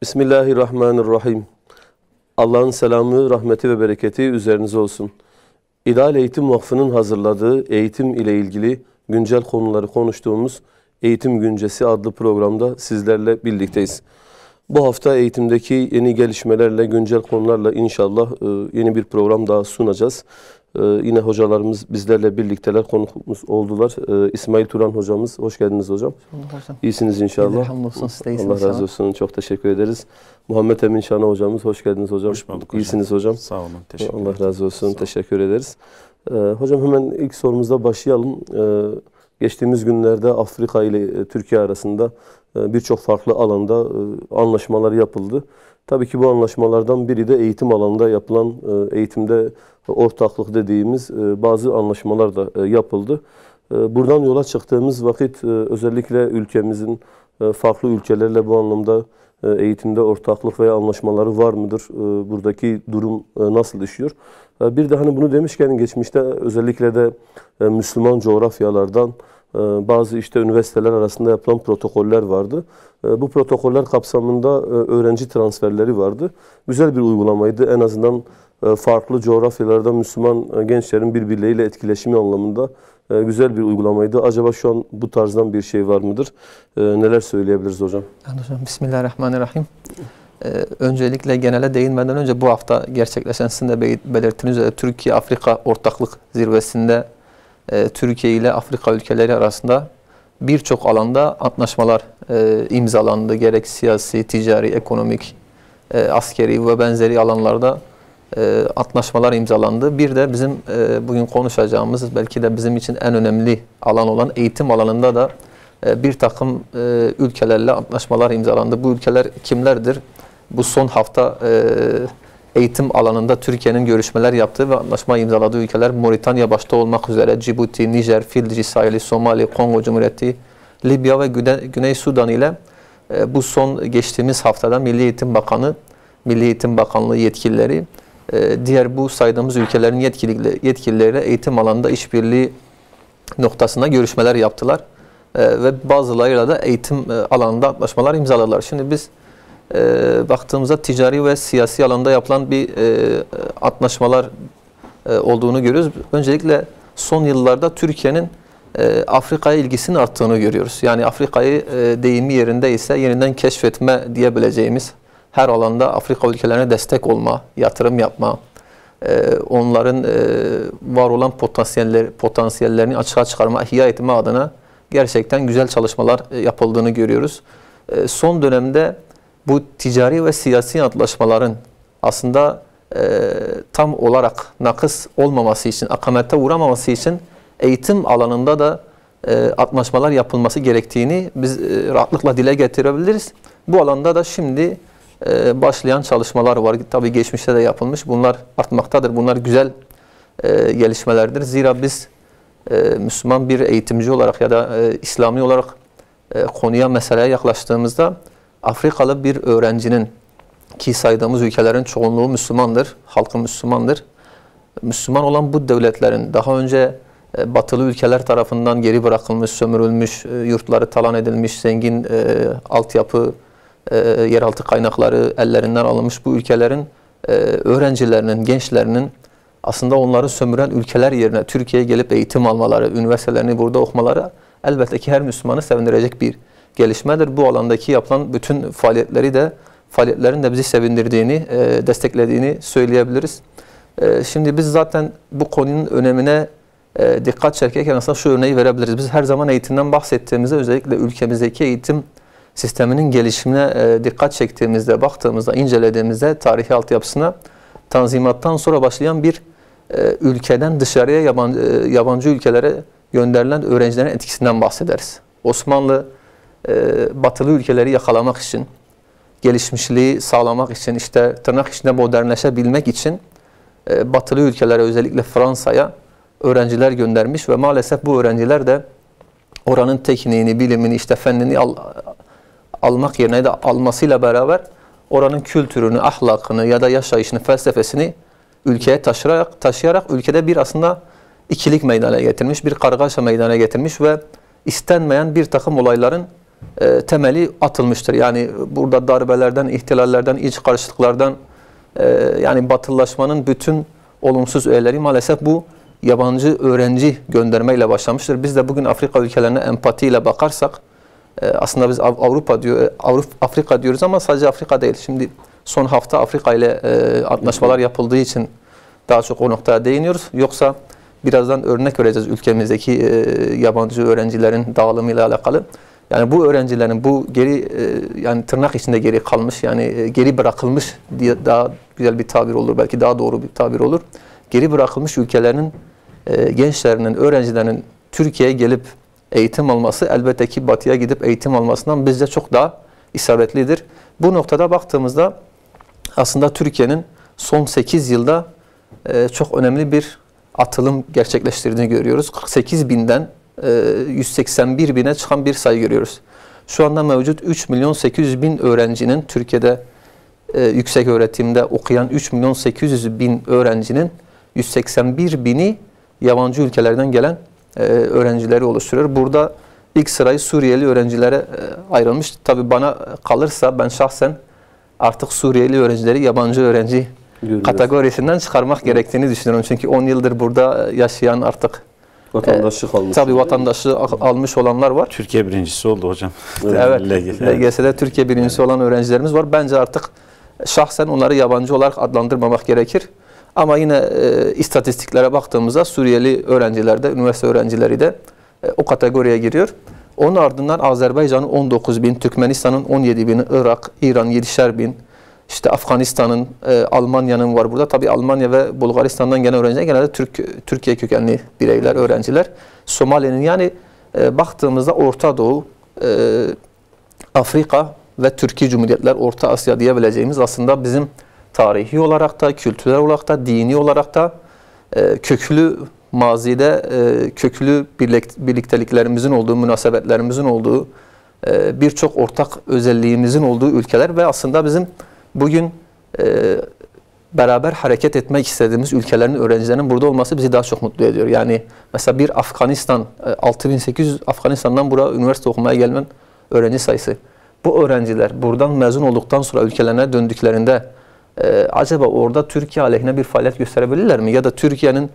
Bismillahirrahmanirrahim. Allah'ın selamı, rahmeti ve bereketi üzerinize olsun. İdeal Eğitim Vakfı'nın hazırladığı eğitim ile ilgili güncel konuları konuştuğumuz Eğitim Güncesi adlı programda sizlerle birlikteyiz. Bu hafta eğitimdeki yeni gelişmelerle, güncel konularla inşallah yeni bir program daha sunacağız. Yine hocalarımız bizlerle birlikteler, konuğumuz oldular. İsmail Turan hocamız, hoş geldiniz hocam. Hocam. İyisiniz inşallah. Elhamdülillah, siz de iyisiniz. Allah razı olsun, çok teşekkür ederiz. Muhammed Emin Şana hocamız, hoş geldiniz hocam. Hoş bulduk İyisiniz hocam. Sağ olun, teşekkür ederim. Allah razı olsun, teşekkür ederiz. Hocam hemen ilk sorumuzda başlayalım. Geçtiğimiz günlerde Afrika ile Türkiye arasında birçok farklı alanda anlaşmalar yapıldı. Tabii ki bu anlaşmalardan biri de eğitim alanında yapılan, eğitimde ortaklık dediğimiz bazı anlaşmalar da yapıldı. Buradan yola çıktığımız vakit özellikle ülkemizin farklı ülkelerle bu anlamda eğitimde ortaklık veya anlaşmaları var mıdır? Buradaki durum nasıl işliyor? Bir de hani bunu demişken geçmişte özellikle de Müslüman coğrafyalardan bazı üniversiteler arasında yapılan protokoller vardı. Bu protokoller kapsamında öğrenci transferleri vardı. Güzel bir uygulamaydı. En azından farklı coğrafyalarda Müslüman gençlerin birbirleriyle etkileşimi anlamında güzel bir uygulamaydı. Acaba şu an bu tarzdan bir şey var mıdır? Neler söyleyebiliriz hocam? Hocam, Bismillahirrahmanirrahim. Öncelikle genele değinmeden önce bu hafta gerçekleşen sizin de belirttiğiniz üzere Türkiye-Afrika Ortaklık Zirvesi'nde Türkiye ile Afrika ülkeleri arasında birçok alanda anlaşmalar imzalandı. Gerek siyasi, ticari, ekonomik, askeri ve benzeri alanlarda anlaşmalar imzalandı. Bir de bizim bugün konuşacağımız, belki de bizim için en önemli alan olan eğitim alanında da bir takım ülkelerle anlaşmalar imzalandı. Bu ülkeler kimlerdir? Bu son hafta eğitim alanında Türkiye'nin görüşmeler yaptığı ve anlaşma imzaladığı ülkeler Moritanya başta olmak üzere Cibuti, Nijer, Fidji sahili, Somali, Kongo Cumhuriyeti, Libya ve Güney Sudan ile bu son geçtiğimiz haftada Milli Eğitim Bakanlığı yetkilileri diğer bu saydığımız ülkelerin yetkilileriyle eğitim alanında işbirliği noktasında görüşmeler yaptılar. Ve bazılarıyla da eğitim alanında anlaşmalar imzaladılar. Şimdi biz baktığımızda ticari ve siyasi alanda yapılan bir anlaşmalar olduğunu görüyoruz. Öncelikle son yıllarda Türkiye'nin Afrika'ya ilgisinin arttığını görüyoruz. Yani Afrika'yı deyimi yerindeyse yeniden keşfetme diyebileceğimiz her alanda Afrika ülkelerine destek olma, yatırım yapma, onların var olan potansiyellerini açığa çıkarma, ihya etme adına gerçekten güzel çalışmalar yapıldığını görüyoruz. Son dönemde bu ticari ve siyasi antlaşmaların aslında tam olarak nakıs olmaması için, akamete uğramaması için eğitim alanında da antlaşmalar yapılması gerektiğini biz rahatlıkla dile getirebiliriz. Bu alanda da şimdi başlayan çalışmalar var. Tabii geçmişte de yapılmış. Bunlar artmaktadır. Bunlar güzel gelişmelerdir. Zira biz Müslüman bir eğitimci olarak ya da İslami olarak konuya, meseleye yaklaştığımızda Afrikalı bir öğrencinin, ki saydığımız ülkelerin çoğunluğu Müslümandır, halkı Müslümandır. Müslüman olan bu devletlerin daha önce batılı ülkeler tarafından geri bırakılmış, sömürülmüş, yurtları talan edilmiş, zengin altyapı, yeraltı kaynakları ellerinden alınmış bu ülkelerin öğrencilerinin, gençlerinin aslında onları sömüren ülkeler yerine Türkiye'ye gelip eğitim almaları, üniversitelerini burada okumaları elbette ki her Müslümanı sevindirecek bir gelişmedir. Bu alandaki yapılan bütün faaliyetlerin de bizi sevindirdiğini, desteklediğini söyleyebiliriz. Şimdi biz zaten bu konunun önemine dikkat çekerken aslında şu örneği verebiliriz. Biz her zaman eğitimden bahsettiğimizde özellikle ülkemizdeki eğitim sisteminin gelişimine dikkat çektiğimizde, baktığımızda, incelediğimizde tarihi altyapısına Tanzimat'tan sonra başlayan bir ülkeden dışarıya yabancı ülkelere gönderilen öğrencilerin etkisinden bahsederiz. Osmanlı batılı ülkeleri yakalamak için, gelişmişliği sağlamak için, tırnak içinde modernleşebilmek için batılı ülkelere, özellikle Fransa'ya öğrenciler göndermiş ve maalesef bu öğrenciler de oranın tekniğini, bilimini, fennini almak yerine de almasıyla beraber oranın kültürünü, ahlakını ya da yaşayışını, felsefesini ülkeye taşıyarak ülkede bir aslında ikilik meydana getirmiş, bir kargaşa meydana getirmiş ve istenmeyen bir takım olayların temeli atılmıştır. Yani burada darbelerden, ihtilallerden, iç karışıklıklardan yani batılılaşmanın bütün olumsuz öğeleri maalesef bu yabancı öğrenci göndermeyle başlamıştır. Biz de bugün Afrika ülkelerine empatiyle bakarsak aslında biz Afrika diyoruz ama sadece Afrika değil. Şimdi son hafta Afrika ile antlaşmalar yapıldığı için daha çok o noktaya değiniyoruz. Yoksa birazdan örnek vereceğiz ülkemizdeki yabancı öğrencilerin dağılımıyla alakalı. Yani bu öğrencilerin bu geri yani tırnak içinde geri kalmış yani geri bırakılmış diye daha güzel bir tabir olur, belki daha doğru bir tabir olur. Geri bırakılmış ülkelerinin gençlerinin, öğrencilerinin Türkiye'ye gelip eğitim alması elbette ki batıya gidip eğitim almasından bizce çok daha isabetlidir. Bu noktada baktığımızda aslında Türkiye'nin son 8 yılda çok önemli bir atılım gerçekleştirdiğini görüyoruz. 48 binden 181 bine çıkan bir sayı görüyoruz. Şu anda mevcut 3.800.000 öğrencinin Türkiye'de yüksek öğretimde okuyan 3.800.000 öğrencinin 181 bini yabancı ülkelerden gelen öğrencileri oluşturuyor. Burada ilk sırayı Suriyeli öğrencilere ayrılmış. Tabii bana kalırsa ben şahsen artık Suriyeli öğrencileri yabancı öğrenci kategorisinden çıkarmak gerektiğini düşünüyorum. Çünkü 10 yıldır burada yaşayan artık vatandaşlık almış. Tabii vatandaşlığı almış olanlar var. Türkiye birincisi oldu hocam. Evet. LGS'de Türkiye birincisi olan öğrencilerimiz var. Bence artık şahsen onları yabancı olarak adlandırmamak gerekir. Ama yine istatistiklere baktığımızda Suriyeli öğrenciler de, üniversite öğrencileri de o kategoriye giriyor. Onun ardından Azerbaycan'ın 19.000, Türkmenistan'ın 17.000, Irak, İran 7'şer bin, işte Afganistan'ın, Almanya'nın var burada. Tabii Almanya ve Bulgaristan'dan gelen öğrenciler genelde Türkiye kökenli bireyler, öğrenciler. Somali'nin yani baktığımızda Orta Doğu, Afrika ve Türkiye Cumhuriyetler, Orta Asya diyebileceğimiz aslında bizim tarihi olarak da, kültürel olarak da, dini olarak da köklü mazide, köklü birlikteliklerimizin olduğu, münasebetlerimizin olduğu, birçok ortak özelliğimizin olduğu ülkeler ve aslında bizim bugün beraber hareket etmek istediğimiz ülkelerin öğrencilerinin burada olması bizi daha çok mutlu ediyor. Yani mesela bir Afganistan, 6800 Afganistan'dan buraya üniversite okumaya gelen öğrenci sayısı. Bu öğrenciler buradan mezun olduktan sonra ülkelerine döndüklerinde acaba orada Türkiye aleyhine bir faaliyet gösterebilirler mi? Ya da Türkiye'nin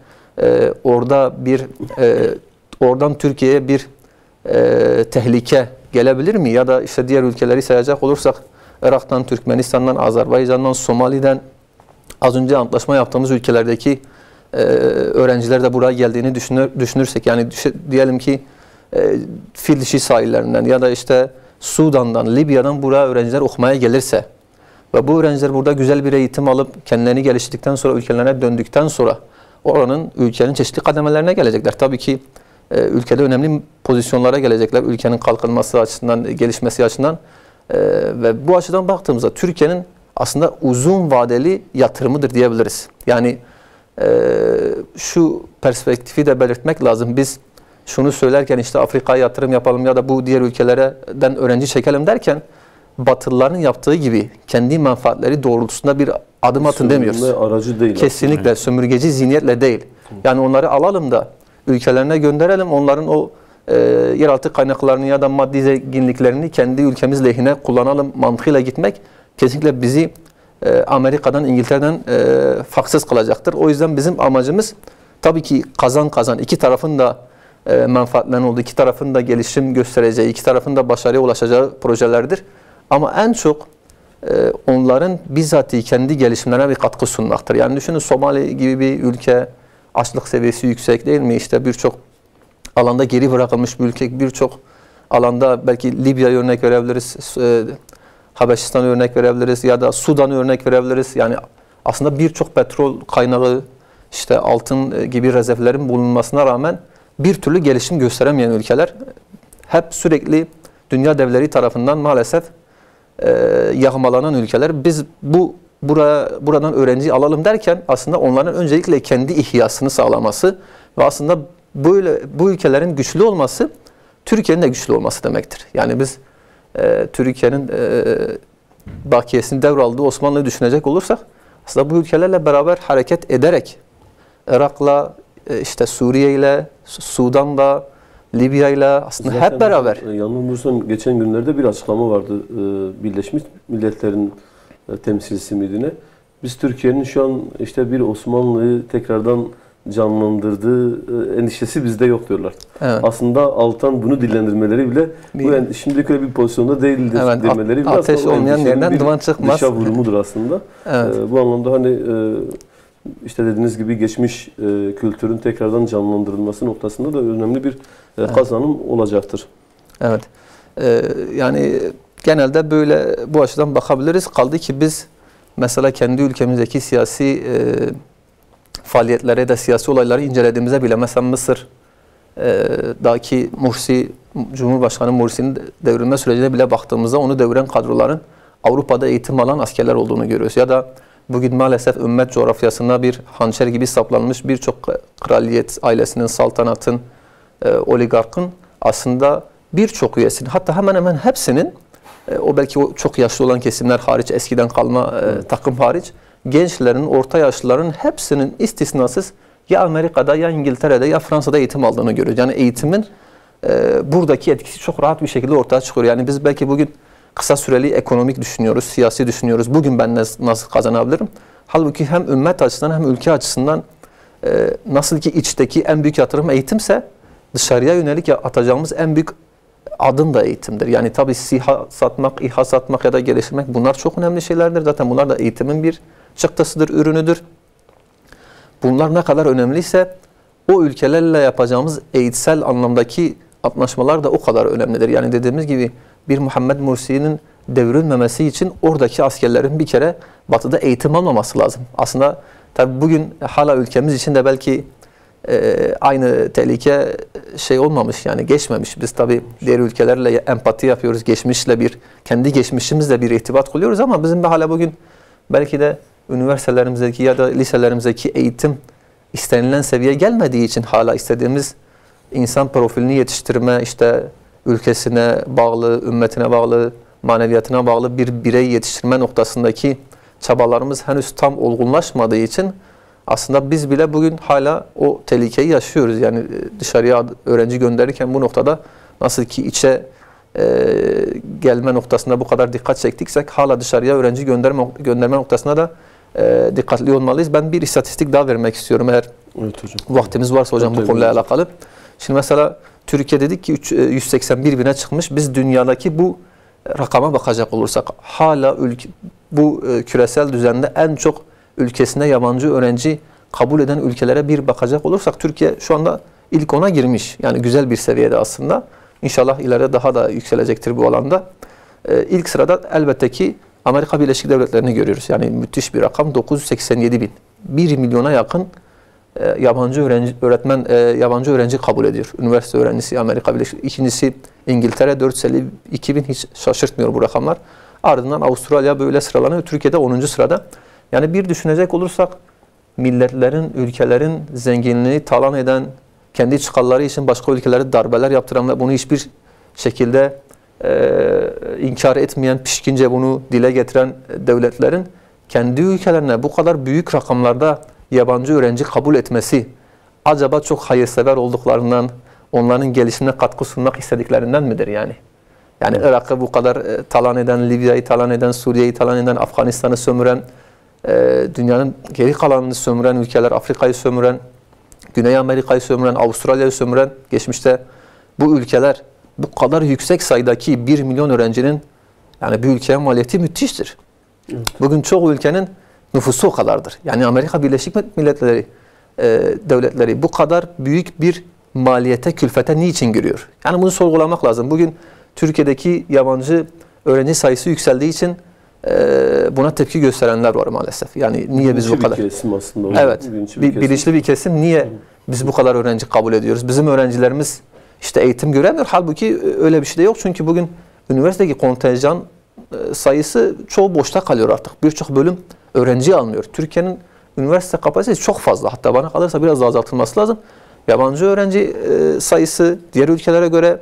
orada oradan Türkiye'ye bir tehlike gelebilir mi? Ya da işte diğer ülkeleri sayacak olursak Irak'tan, Türkmenistan'dan, Azerbaycan'dan, Somali'den az önce antlaşma yaptığımız ülkelerdeki öğrenciler de buraya geldiğini düşünürsek yani diyelim ki Fil Dişi sahillerinden ya da işte Sudan'dan, Libya'dan buraya öğrenciler okumaya gelirse ve bu öğrenciler burada güzel bir eğitim alıp kendilerini geliştirdikten sonra ülkelerine döndükten sonra ülkenin çeşitli kademelerine gelecekler. Tabii ki ülkede önemli pozisyonlara gelecekler. Ülkenin kalkınması açısından, gelişmesi açısından ve bu açıdan baktığımızda Türkiye'nin aslında uzun vadeli yatırımıdır diyebiliriz. Yani şu perspektifi de belirtmek lazım. Biz şunu söylerken işte Afrika'ya yatırım yapalım ya da bu diğer ülkelerden öğrenci çekelim derken Batılıların yaptığı gibi kendi menfaatleri doğrultusunda bir adım atın demiyoruz. Aracı değil. Kesinlikle aslında. Sömürgeci zihniyetle değil. Yani onları alalım da ülkelerine gönderelim. Onların o yeraltı kaynaklarını ya da maddi zenginliklerini kendi ülkemiz lehine kullanalım mantığıyla gitmek kesinlikle bizi Amerika'dan, İngiltere'den farksız kılacaktır. O yüzden bizim amacımız tabii ki kazan kazan iki tarafın da menfaatlerinin olduğu, iki tarafın da gelişim göstereceği, iki tarafın da başarıya ulaşacağı projelerdir. Ama en çok onların bizzati kendi gelişimlerine bir katkı sunmaktır. Yani düşünün Somali gibi bir ülke, açlık seviyesi yüksek değil mi? İşte birçok alanda geri bırakılmış bir ülke, birçok alanda belki Libya'ya örnek verebiliriz, Habeşistan'a örnek verebiliriz ya da Sudan'a örnek verebiliriz. Yani aslında birçok petrol kaynağı, işte altın gibi rezervlerin bulunmasına rağmen bir türlü gelişim gösteremeyen ülkeler hep sürekli dünya devleri tarafından maalesef yağmalanan ülkeler. Biz buradan öğrenci alalım derken aslında onların öncelikle kendi ihyasını sağlaması ve aslında bu ülkelerin güçlü olması Türkiye'nin de güçlü olması demektir. Yani biz Türkiye'nin bakiyesini devraldığı Osmanlı'yı düşünecek olursak aslında bu ülkelerle beraber hareket ederek Irak'la, işte Suriye ile, Sudan'la, Libya ile aslında Zaten hep beraber. Yanılmıyorsam geçen günlerde bir açıklama vardı Birleşmiş Milletler'in temsilcisi müdürüne. Biz Türkiye'nin şu an işte bir Osmanlı'yı tekrardan canlandırdığı endişesi bizde yok diyorlar. Evet. Aslında alttan bunu dillendirmeleri bile bu şimdilik öyle bir pozisyonda değildir Evet, demeleri bile ateş aslında olmayan yerden duman çıkmaz. Dışa vurumudur aslında. Evet. Bu anlamda hani işte dediğiniz gibi geçmiş kültürün tekrardan canlandırılması noktasında da önemli bir kazanım olacaktır. Evet. Yani genelde böyle bu açıdan bakabiliriz. Kaldı ki biz mesela kendi ülkemizdeki siyasi faaliyetlere de siyasi olayları incelediğimizde bile mesela Mısır'daki Mursi, Cumhurbaşkanı Mursi'nin devrilme sürecine bile baktığımızda onu deviren kadroların Avrupa'da eğitim alan askerler olduğunu görüyoruz. Ya da bugün maalesef ümmet coğrafyasında bir hançer gibi saplanmış birçok kraliyet ailesinin, saltanatın, oligarkın aslında birçok üyesinin, hatta hemen hemen hepsinin, o belki o çok yaşlı olan kesimler hariç, eskiden kalma takım hariç, gençlerin, orta yaşlıların hepsinin istisnasız ya Amerika'da ya İngiltere'de ya Fransa'da eğitim aldığını görüyoruz. Yani eğitimin buradaki etkisi çok rahat bir şekilde ortaya çıkıyor. Yani biz belki bugün kısa süreli ekonomik düşünüyoruz, siyasi düşünüyoruz. Bugün ben nasıl kazanabilirim? Halbuki hem ümmet açısından hem ülke açısından nasıl ki içteki en büyük yatırım eğitimse, dışarıya yönelik atacağımız en büyük adım da eğitimdir. Yani tabii SİHA satmak, İHA satmak ya da geliştirmek, bunlar çok önemli şeylerdir. Zaten bunlar da eğitimin bir çıktısıdır, ürünüdür. Bunlar ne kadar önemliyse o ülkelerle yapacağımız eğitsel anlamdaki anlaşmalar da o kadar önemlidir. Yani dediğimiz gibi bir Muhammed Mursi'nin devrilmemesi için oradaki askerlerin bir kere Batı'da eğitim almaması lazım. Aslında tabii bugün hala ülkemiz için de belki aynı tehlike olmamış, yani geçmemiş. Biz tabii diğer ülkelerle empati yapıyoruz. Geçmişle kendi geçmişimizle bir irtibat kuruyoruz ama bizim de hala bugün belki de üniversitelerimizdeki ya da liselerimizdeki eğitim istenilen seviyeye gelmediği için hala istediğimiz insan profilini yetiştirme, işte ülkesine bağlı, ümmetine bağlı, maneviyatına bağlı bir birey yetiştirme noktasındaki çabalarımız henüz tam olgunlaşmadığı için aslında biz bile bugün hala o tehlikeyi yaşıyoruz. Yani dışarıya öğrenci gönderirken bu noktada nasıl ki içe gelme noktasında bu kadar dikkat çektiksek, hala dışarıya öğrenci gönderme noktasında da dikkatli olmalıyız. Ben bir istatistik daha vermek istiyorum eğer vaktimiz varsa hocam, bu konuyla alakalı. Şimdi mesela Türkiye dedik ki 181 bine çıkmış. Biz dünyadaki bu rakama bakacak olursak hala bu küresel düzende en çok ülkesine yabancı öğrenci kabul eden ülkelere bir bakacak olursak Türkiye şu anda ilk 10'a girmiş. Yani güzel bir seviyede aslında. İnşallah ileride daha da yükselecektir bu alanda. İlk sırada elbette ki Amerika Birleşik Devletleri'ni görüyoruz. Yani müthiş bir rakam, 987 bin. 1 milyona yakın yabancı öğrenci kabul ediyor. Üniversite öğrencisi Amerika Birleşik. İkincisi İngiltere 452 bin, hiç şaşırtmıyor bu rakamlar. Ardından Avustralya böyle sıralanıyor. Türkiye'de 10. sırada. Yani bir düşünecek olursak milletlerin, ülkelerin zenginliğini talan eden, kendi çıkarları için başka ülkelere darbeler yaptıran ve bunu hiçbir şekilde inkar etmeyen, pişkince bunu dile getiren devletlerin kendi ülkelerine bu kadar büyük rakamlarda yabancı öğrenci kabul etmesi acaba çok hayırsever olduklarından, onların gelişimine katkı sunmak istediklerinden midir yani? Yani Irak'ı bu kadar talan eden, Libya'yı talan eden, Suriye'yi talan eden, Afganistan'ı sömüren, dünyanın geri kalanını sömüren ülkeler, Afrika'yı sömüren, Güney Amerika'yı sömüren, Avustralya'yı sömüren, geçmişte bu ülkeler bu kadar yüksek sayıdaki 1 milyon öğrencinin, yani bir ülkeye maliyeti müthiştir. Bugün çoğu ülkenin nüfusu o kadardır. Yani Amerika Birleşik Milletleri devletleri bu kadar büyük bir maliyete, külfete niçin giriyor? Yani bunu sorgulamak lazım. Bugün Türkiye'deki yabancı öğrenci sayısı yükseldiği için buna tepki gösterenler var maalesef. Yani niye biz bu kadar? Kesim aslında. Evet. Bilinçli bir kesim. Niye biz bu kadar öğrenci kabul ediyoruz? Bizim öğrencilerimiz işte eğitim göremiyor. Halbuki öyle bir şey de yok. Çünkü bugün üniversitedeki kontenjan sayısı çoğu boşta kalıyor artık. Birçok bölüm öğrenci almıyor. Türkiye'nin üniversite kapasitesi çok fazla. Hatta bana kalırsa biraz daha azaltılması lazım. Yabancı öğrenci sayısı diğer ülkelere göre,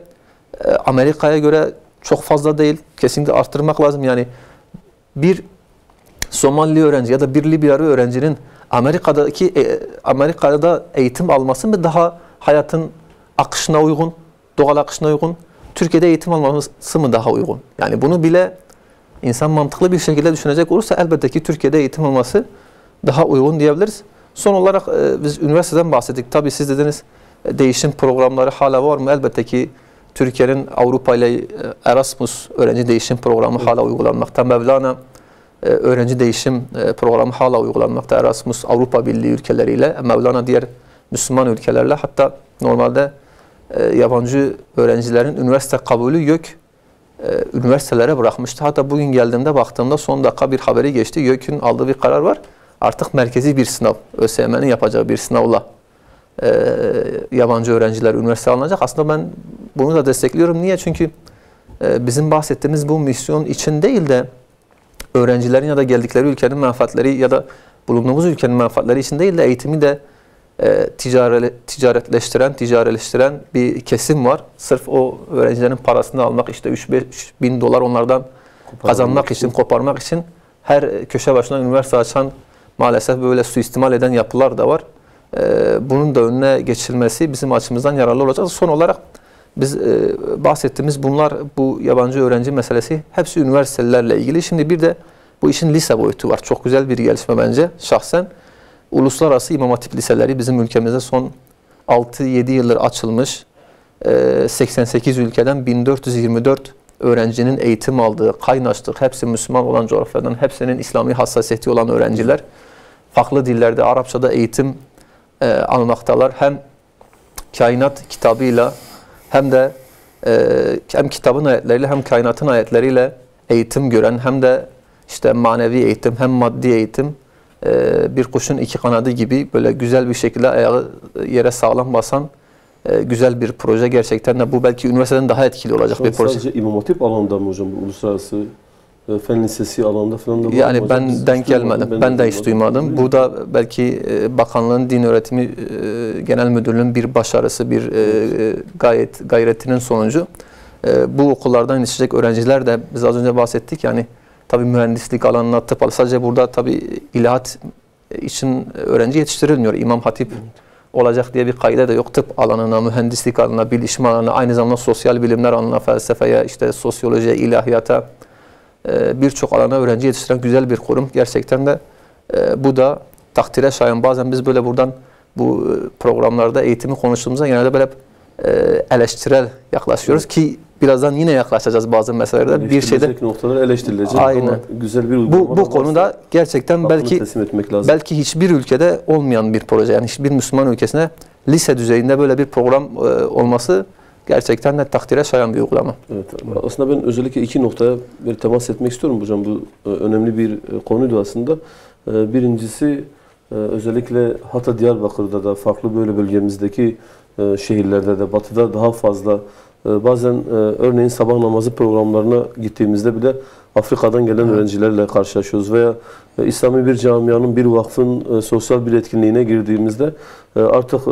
Amerika'ya göre çok fazla değil. Kesinlikle arttırmak lazım. Yani bir Somali öğrenci ya da bir Libyalı öğrencinin Amerika'da eğitim alması mı daha hayatın akışına uygun, doğal akışına uygun, Türkiye'de eğitim alması mı daha uygun? Yani bunu bile insan mantıklı bir şekilde düşünecek olursa elbette ki Türkiye'de eğitim alması daha uygun diyebiliriz. Son olarak biz üniversiteden bahsettik. Tabii siz dediniz değişim programları hala var mı? Elbette ki Türkiye'nin Avrupa ile Erasmus öğrenci değişim programı hala uygulanmakta. Mevlana öğrenci değişim programı hala uygulanmakta. Erasmus Avrupa Birliği ülkeleriyle, Mevlana diğer Müslüman ülkelerle, hatta normalde yabancı öğrencilerin üniversite kabulü YÖK üniversitelere bırakmıştı. Hatta bugün geldiğimde baktığımda son dakika bir haberi geçti. YÖK'ün aldığı bir karar var. Artık merkezi bir sınav, ÖSYM'nin yapacağı bir sınavla yabancı öğrenciler üniversite alınacak. Aslında ben bunu da destekliyorum. Niye? Çünkü bizim bahsettiğimiz bu misyon için değil de öğrencilerin ya da geldikleri ülkenin menfaatleri ya da bulunduğumuz ülkenin menfaatleri için değil de eğitimi de ticaretleştiren bir kesim var. Sırf o öğrencilerin parasını almak, işte 3-5 bin dolar onlardan kazanmak için, koparmak için her köşe başına üniversite açan, maalesef böyle suistimal eden yapılar da var. Bunun da önüne geçilmesi bizim açımızdan yararlı olacak. Son olarak biz bahsettiğimiz bunlar, bu yabancı öğrenci meselesi hepsi üniversitelerle ilgili. Şimdi bir de bu işin lise boyutu var. Çok güzel bir gelişme bence şahsen. Uluslararası İmam Hatip liseleri bizim ülkemizde son 6-7 yıldır açılmış. 88 ülkeden 1424 öğrencinin eğitim aldığı, kaynaştık. Hepsi Müslüman olan coğrafyadan, hepsinin İslami hassasiyeti olan öğrenciler. Farklı dillerde, Arapçada eğitim almaktalar. Hem kainat kitabıyla hem de hem kitabın ayetleriyle hem kainatın ayetleriyle eğitim gören, hem de işte manevi eğitim hem maddi eğitim, bir kuşun iki kanadı gibi böyle güzel bir şekilde ayağı yere sağlam basan güzel bir proje. Gerçekten de bu belki üniversiteden daha etkili olacak bir proje. Sadece İmam Hatip alanında mı hocam? Bu uluslararası fen lisesi alanında falan da var yani mı ben denk gelmedim. Ben de hiç duymadım. Bu da belki bakanlığın din öğretimi genel müdürlüğünün bir başarısı, bir gayretinin sonucu. Bu okullardan yetişecek öğrenciler de biz az önce bahsettik, yani tabii mühendislik alanına, tıp alanına, sadece burada tabii ilahiyat için öğrenci yetiştirilmiyor. İmam Hatip olacak diye bir kaide de yok. Tıp alanına, mühendislik alanına, bilişim alanına, aynı zamanda sosyal bilimler alanına, felsefeye, işte sosyolojiye, ilahiyata, birçok alana öğrenci yetiştiren güzel bir kurum. Gerçekten de bu da takdire şayan. Bazen biz böyle buradan bu programlarda eğitimi konuştuğumuzda genelde böyle eleştirel yaklaşıyoruz ki birazdan yine yaklaşacağız bazı meselelerde. Bir şeyde noktalar eleştirilecek. Aynen. Ama güzel bir uygulama. Bu konuda gerçekten belki hiçbir ülkede olmayan bir proje. Yani hiçbir Müslüman ülkesine lise düzeyinde böyle bir program olması gerçekten de takdire şayan bir uygulama. Evet. Aslında ben özellikle iki noktaya bir temas etmek istiyorum hocam. Bu önemli bir konuydu aslında. Birincisi özellikle Hatay, Diyarbakır'da da farklı böyle bölgemizdeki şehirlerde de batıda daha fazla bazen örneğin sabah namazı programlarına gittiğimizde bile Afrika'dan gelen öğrencilerle karşılaşıyoruz veya İslami bir camianın, bir vakfın sosyal bir etkinliğine girdiğimizde artık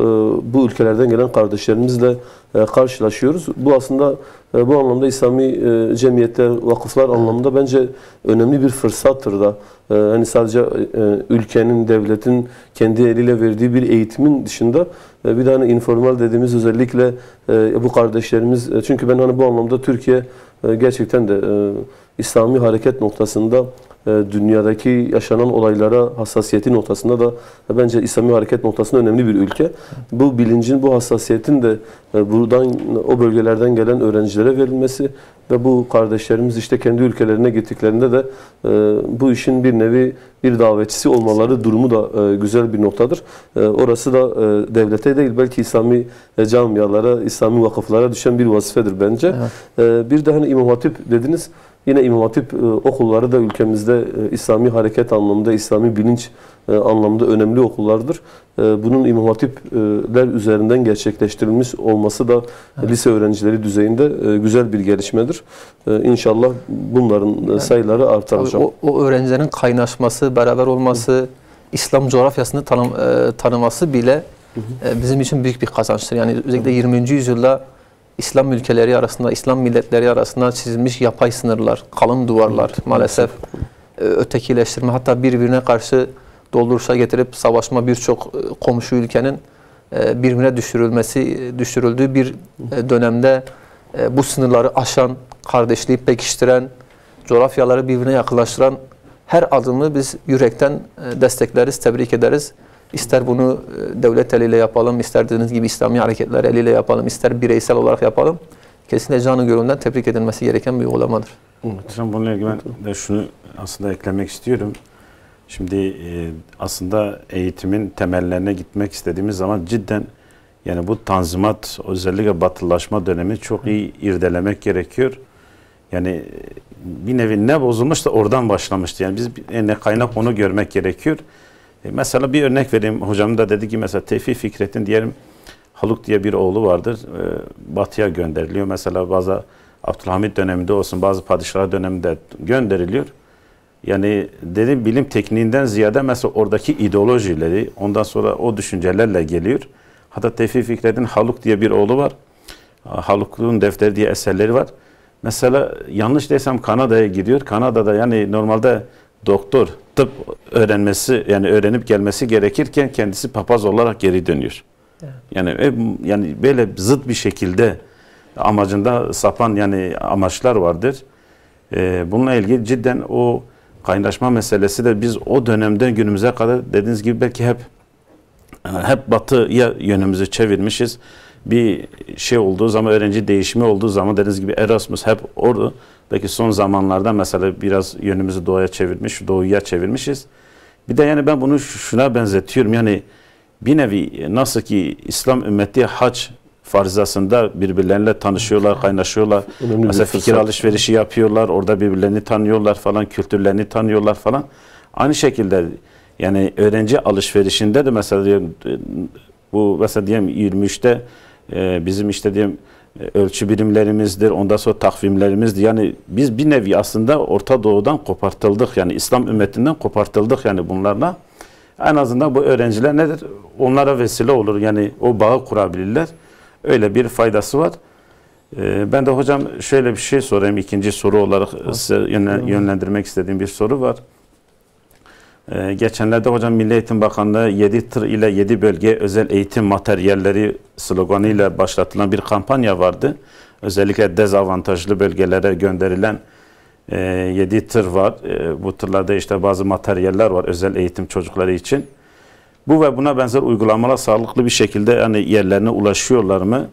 bu ülkelerden gelen kardeşlerimizle karşılaşıyoruz. Bu aslında bu anlamda İslami cemiyetler, vakıflar anlamında bence önemli bir fırsattır da. Hani sadece ülkenin, devletin kendi eliyle verdiği bir eğitimin dışında bir tane informal dediğimiz özellikle bu kardeşlerimiz, çünkü ben hani bu anlamda Türkiye gerçekten de İslami hareket noktasında dünyadaki yaşanan olaylara hassasiyeti noktasında da bence İslami hareket noktasında önemli bir ülke. Bu bilincin, bu hassasiyetin de buradan, o bölgelerden gelen öğrencilere verilmesi ve bu kardeşlerimiz işte kendi ülkelerine gittiklerinde de bu işin bir nevi bir davetçisi olmaları durumu da güzel bir noktadır. Orası da devlete değil belki İslami camialara, İslami vakıflara düşen bir vazifedir bence. Evet. Bir de hani İmam Hatip dediniz. Yine İmam Hatip okulları da ülkemizde İslami hareket anlamında, İslami bilinç anlamında önemli okullardır. Bunun İmam Hatipler üzerinden gerçekleştirilmiş olması da lise öğrencileri düzeyinde güzel bir gelişmedir. İnşallah bunların sayıları artar hocam. O öğrencilerin kaynaşması, beraber olması, İslam coğrafyasını tanıması bile bizim için büyük bir kazançtır. Yani özellikle 20. yüzyılda İslam ülkeleri arasında, İslam milletleri arasında çizilmiş yapay sınırlar, kalın duvarlar, maalesef ötekileştirme, hatta birbirine karşı dolduruşa getirip savaşma birçok komşu ülkenin birbirine düşürüldüğü bir dönemde bu sınırları aşan, kardeşliği pekiştiren, coğrafyaları birbirine yakınlaştıran her adımı biz yürekten destekleriz, tebrik ederiz. İster bunu devlet eliyle yapalım, ister dediğiniz gibi İslami hareketler eliyle yapalım, ister bireysel olarak yapalım. Kesinlikle canı gönülden tebrik edilmesi gereken bir uygulamadır. Hocam bununla ilgili ben de şunu aslında eklemek istiyorum. Şimdi aslında eğitimin temellerine gitmek istediğimiz zaman cidden yani bu tanzimat, özellikle batılılaşma dönemi çok iyi irdelemek gerekiyor. Yani bir nevi ne bozulmuş da oradan başlamıştı. Yani biz ne kaynak onu görmek gerekiyor. Mesela bir örnek vereyim. Hocam da dedi ki mesela Tevfik Fikret'in diyelim Haluk diye bir oğlu vardır. Batı'ya gönderiliyor. Mesela bazı Abdülhamit döneminde olsun bazı padişahlar döneminde gönderiliyor. Yani dedim bilim tekniğinden ziyade mesela oradaki ideolojileri ondan sonra o düşüncelerle geliyor. Hatta Tevfik Fikret'in Haluk diye bir oğlu var. Haluk'un Defteri diye eserleri var. Mesela yanlış desem Kanada'ya gidiyor. Kanada'da yani normalde doktor, tıp öğrenmesi yani öğrenip gelmesi gerekirken kendisi papaz olarak geri dönüyor. Evet. Yani böyle zıt bir şekilde amacında sapan yani amaçlar vardır. Bununla ilgili cidden o kaynaşma meselesi de biz o dönemden günümüze kadar dediğiniz gibi belki hep batıya yönümüzü çevirmişiz. Bir şey olduğu zaman, öğrenci değişimi olduğu zaman dediğiniz gibi Erasmus hep orada. Belki son zamanlarda mesela biraz yönümüzü doğuya çevirmişiz. Bir de yani ben bunu şuna benzetiyorum. Yani bir nevi nasıl ki İslam ümmeti hac farizasında birbirleriyle tanışıyorlar, kaynaşıyorlar. Önemli mesela fikir alışverişi yapıyorlar, orada birbirlerini tanıyorlar falan, kültürlerini tanıyorlar falan. Aynı şekilde yani öğrenci alışverişinde de mesela bu mesela diyelim 23'te bizim işte diyelim ölçü birimlerimizdir, ondan sonra takvimlerimizdir. Yani biz bir nevi aslında Orta Doğu'dan kopartıldık. Yani İslam ümmetinden kopartıldık yani bunlarla. En azından bu öğrenciler nedir? Onlara vesile olur. Yani o bağı kurabilirler. Öyle bir faydası var. Ben de hocam şöyle bir şey sorayım. İkinci soru olarak size yönlendirmek istediğim bir soru var. Geçenlerde hocam Milli Eğitim Bakanlığı 7 tır ile 7 bölge özel eğitim materyalleri sloganıyla başlatılan bir kampanya vardı. Özellikle dezavantajlı bölgelere gönderilen 7 tır var. Bu tırlarda işte bazı materyaller var özel eğitim çocukları için. Bu ve buna benzer uygulamalar sağlıklı bir şekilde yani yerlerine ulaşıyorlar mı?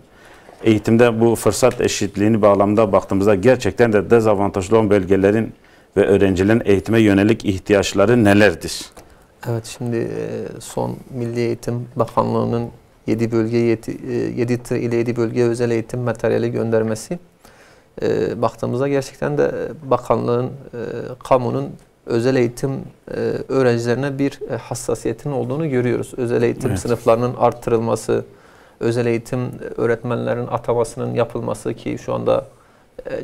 Eğitimde bu fırsat eşitliğini bağlamda baktığımızda gerçekten de dezavantajlı olan bölgelerin ve öğrencilerin eğitime yönelik ihtiyaçları nelerdir? Evet, şimdi son Milli Eğitim Bakanlığı'nın 7 bölge 7 tır ile 7 bölge özel eğitim materyali göndermesi baktığımızda gerçekten de bakanlığın, kamunun özel eğitim öğrencilerine bir hassasiyetinin olduğunu görüyoruz. Özel eğitim sınıflarının arttırılması, özel eğitim öğretmenlerin atamasının yapılması ki şu anda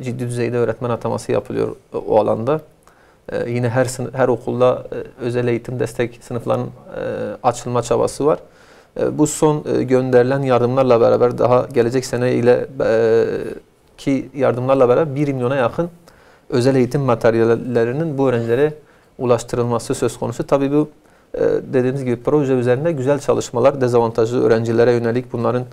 ciddi düzeyde öğretmen ataması yapılıyor o alanda. Yine her okulda özel eğitim destek sınıflarının açılma çabası var. Bu son gönderilen yardımlarla beraber daha gelecek sene ile ki yardımlarla beraber 1 milyona yakın özel eğitim materyallerinin bu öğrencilere ulaştırılması söz konusu. Tabii bu dediğimiz gibi proje üzerinde güzel çalışmalar, dezavantajlı öğrencilere yönelik bunların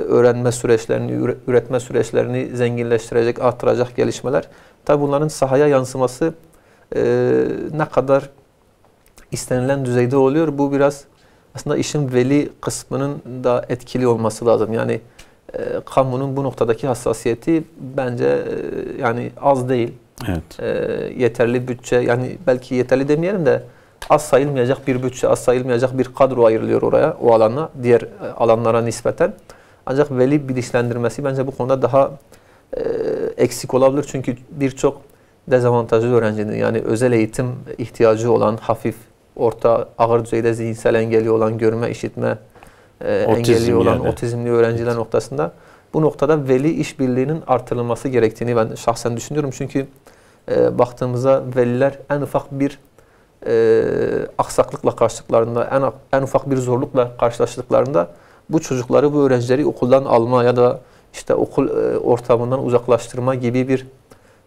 öğrenme süreçlerini, üretme süreçlerini zenginleştirecek, arttıracak gelişmeler. Tabii bunların sahaya yansıması ne kadar istenilen düzeyde oluyor. Bu biraz aslında işin veli kısmının da etkili olması lazım. Yani kamunun bu noktadaki hassasiyeti bence yani az değil. Evet. Yeterli bütçe, yani belki yeterli demeyelim de az sayılmayacak bir bütçe, az sayılmayacak bir kadro ayrılıyor oraya, o alana, diğer alanlara nispeten. Ancak veli bilinçlendirmesi bence bu konuda daha eksik olabilir. Çünkü birçok dezavantajlı öğrencinin, yani özel eğitim ihtiyacı olan, hafif, orta, ağır düzeyde zihinsel engeli olan, görme, işitme engelli olan, yani otizmli öğrenciler noktasında bu noktada veli işbirliğinin artırılması gerektiğini ben şahsen düşünüyorum. Çünkü baktığımızda veliler en ufak bir aksaklıkla karşılaştıklarında, en ufak bir zorlukla karşılaştıklarında bu çocukları, bu öğrencileri okuldan alma ya da işte okul ortamından uzaklaştırma gibi bir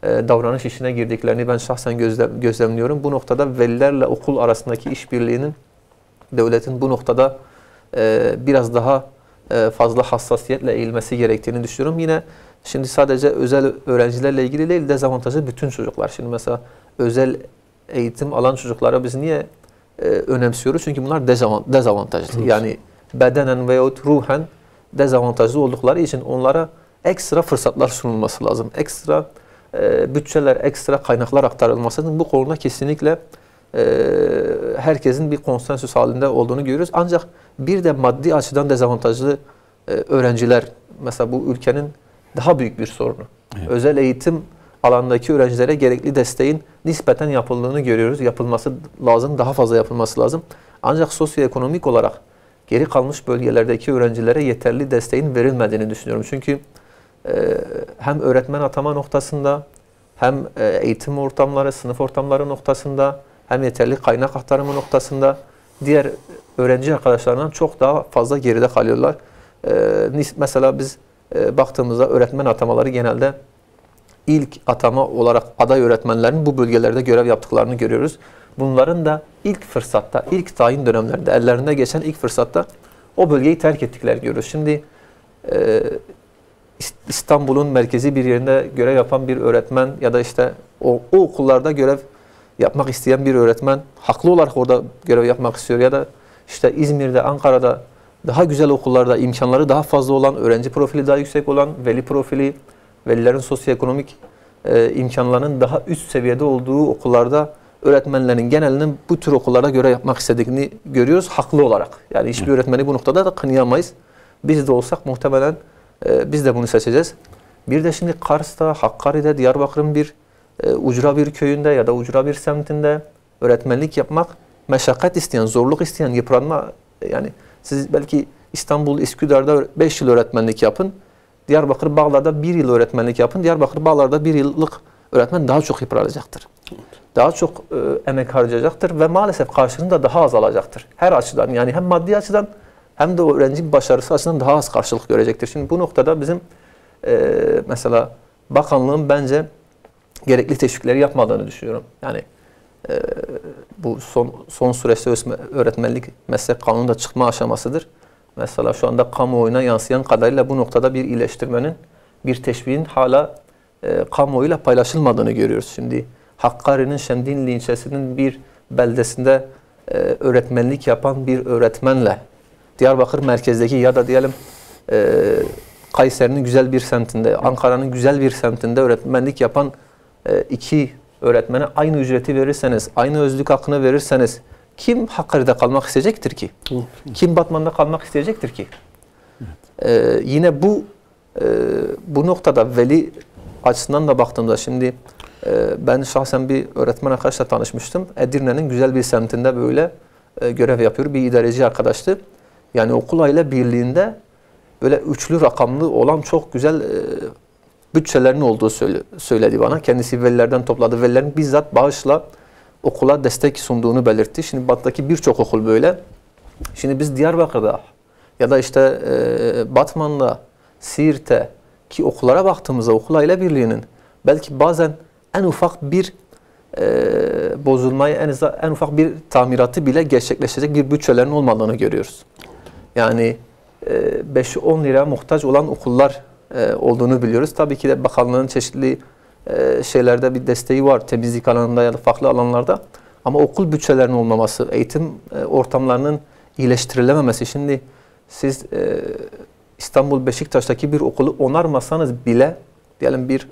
davranış işine girdiklerini ben şahsen gözlemliyorum. Bu noktada velilerle okul arasındaki işbirliğinin devletin bu noktada biraz daha fazla hassasiyetle eğilmesi gerektiğini düşünüyorum. Yine şimdi sadece özel öğrencilerle ilgili değil, dezavantajlı bütün çocuklar. Şimdi mesela özel eğitim alan çocuklara biz niye önemsiyoruz? Çünkü bunlar dezavantajlı. Evet. Yani bedenen veyahut ruhen dezavantajlı oldukları için onlara ekstra fırsatlar sunulması lazım. Ekstra bütçeler, ekstra kaynaklar aktarılması lazım. Bu konuda kesinlikle herkesin bir konsensüs halinde olduğunu görüyoruz. Ancak bir de maddi açıdan dezavantajlı öğrenciler, mesela bu ülkenin daha büyük bir sorunu. Evet. Özel eğitim alandaki öğrencilere gerekli desteğin nispeten yapıldığını görüyoruz. Yapılması lazım, daha fazla yapılması lazım. Ancak sosyoekonomik olarak geri kalmış bölgelerdeki öğrencilere yeterli desteğin verilmediğini düşünüyorum. Çünkü hem öğretmen atama noktasında, hem eğitim ortamları, sınıf ortamları noktasında, hem yeterli kaynak aktarımı noktasında diğer öğrenci arkadaşlarından çok daha fazla geride kalıyorlar. Mesela biz baktığımızda öğretmen atamaları genelde ilk atama olarak aday öğretmenlerin bu bölgelerde görev yaptıklarını görüyoruz. Bunların da ilk fırsatta, ilk tayin dönemlerinde, ellerinde geçen ilk fırsatta o bölgeyi terk ettiklerini görüyoruz. Şimdi İstanbul'un merkezi bir yerinde görev yapan bir öğretmen ya da işte o okullarda görev yapmak isteyen bir öğretmen haklı olarak orada görev yapmak istiyor ya da işte İzmir'de, Ankara'da daha güzel okullarda imkanları daha fazla olan, öğrenci profili daha yüksek olan, veli profili, velilerin sosyoekonomik imkanlarının daha üst seviyede olduğu okullarda öğretmenlerin genelinin bu tür okullarda görev yapmak istediğini görüyoruz haklı olarak. Yani hiçbir öğretmeni bu noktada da kınayamayız. Biz de olsak muhtemelen biz de bunu seçeceğiz. Bir de şimdi Kars'ta, Hakkari'de, Diyarbakır'ın bir ucra bir köyünde ya da ucra bir semtinde öğretmenlik yapmak meşakkat isteyen, zorluk isteyen, yıpranma, yani siz belki İstanbul, Üsküdar'da 5 yıl öğretmenlik yapın, Diyarbakır Bağlar'da 1 yıl öğretmenlik yapın, Diyarbakır Bağlar'da 1 yıllık öğretmen daha çok yıpranacaktır. Daha çok emek harcayacaktır ve maalesef karşılığını da daha az alacaktır. Her açıdan, yani hem maddi açıdan hem de öğrenci başarısı açısından daha az karşılık görecektir. Şimdi bu noktada bizim mesela bakanlığın bence gerekli teşvikleri yapmadığını düşünüyorum. Yani bu son süreçte öğretmenlik meslek kanununda çıkma aşamasıdır. Mesela şu anda kamuoyuna yansıyan kadarıyla bu noktada bir iyileştirmenin, bir teşviğin hala kamuoyuyla paylaşılmadığını görüyoruz. Şimdi Hakkari'nin Şemdinli ilçesinin bir beldesinde öğretmenlik yapan bir öğretmenle Diyarbakır merkezdeki ya da diyelim Kayseri'nin güzel bir semtinde, Ankara'nın güzel bir semtinde öğretmenlik yapan iki öğretmene aynı ücreti verirseniz, aynı özlük hakkını verirseniz kim Hakkari'de kalmak isteyecektir ki? Kim Batman'da kalmak isteyecektir ki? Yine bu noktada veli açısından da baktığımda şimdi ben şahsen bir öğretmen arkadaşla tanışmıştım. Edirne'nin güzel bir semtinde böyle görev yapıyor. Bir idareci arkadaştı. Yani okul aile birliğinde böyle üçlü rakamlı olan çok güzel bütçelerinin olduğu söyledi bana. Kendisi velilerden topladı. Velilerin bizzat bağışla okula destek sunduğunu belirtti. Şimdi Batı'daki birçok okul böyle. Şimdi biz Diyarbakır'da ya da işte Batman'da, Siirt'te ki okullara baktığımızda okul aile birliğinin belki bazen en ufak bir bozulmayı, en ufak bir tamiratı bile gerçekleşecek bir bütçelerin olmadığını görüyoruz. Yani 5-10 lira muhtaç olan okullar olduğunu biliyoruz. Tabii ki de bakanlığın çeşitli şeylerde bir desteği var. Temizlik alanında ya da farklı alanlarda. Ama okul bütçelerinin olmaması, eğitim ortamlarının iyileştirilememesi. Şimdi siz İstanbul Beşiktaş'taki bir okulu onarmasanız bile diyelim bir